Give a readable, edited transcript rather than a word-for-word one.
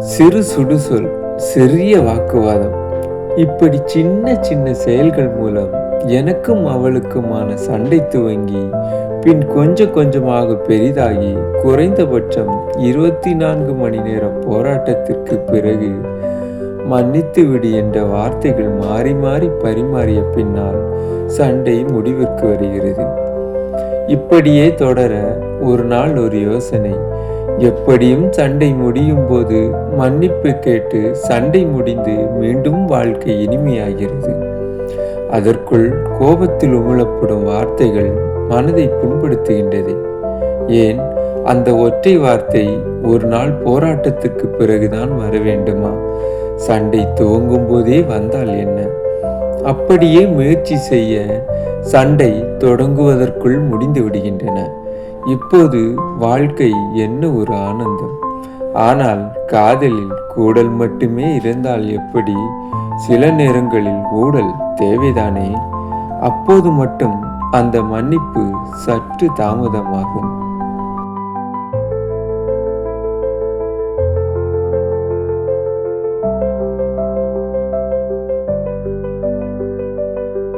சிறு சுடுசொல், சிறிய வாக்குவாதம், இப்படி சின்ன சின்ன செயல்கள் மூலம் எனக்கும் அவளுக்குமான சண்டை துவங்கி பின் கொஞ்சம் கொஞ்சமாக பெரிதாகி குறைந்தபட்சம் 24 மணி நேர போராட்டத்திற்கு பிறகு மன்னித்து விடு என்ற வார்த்தைகள் மாறி மாறி பரிமாறிய பின்னால் சண்டை முடிவிற்கு வருகிறது. இப்படியே தொடர ஒரு நாள் ஒரு யோசனை. எப்படியும் சண்டை முடியும் போது மன்னிப்பு கேட்டு சண்டை முடிந்து மீண்டும் வாழ்க்கை இனிமையாகிறது. அதற்குள் கோபத்தில் உமிழப்படும் வார்த்தைகள் மனதை புண்படுத்துகின்றது. ஏன் அந்த ஒற்றை வார்த்தை ஒரு நாள் போராட்டத்துக்கு பிறகுதான் வர வேண்டுமா? சண்டை துவங்கும் போதே வந்தால் என்ன? அப்படியே முயற்சி செய்ய சண்டை தொடங்குவதற்குள் முடிந்து விடுகின்றன. இப்போது வாழ்க்கை என்ன ஒரு ஆனந்தம்! ஆனால் காதலில் கூடல் மட்டுமே இருந்தால் எப்படி? சில நேரங்களில் ஊடல் தேவைதானே? அப்போது மட்டும் அந்த மன்னிப்பு சற்று தாமதமாகும்.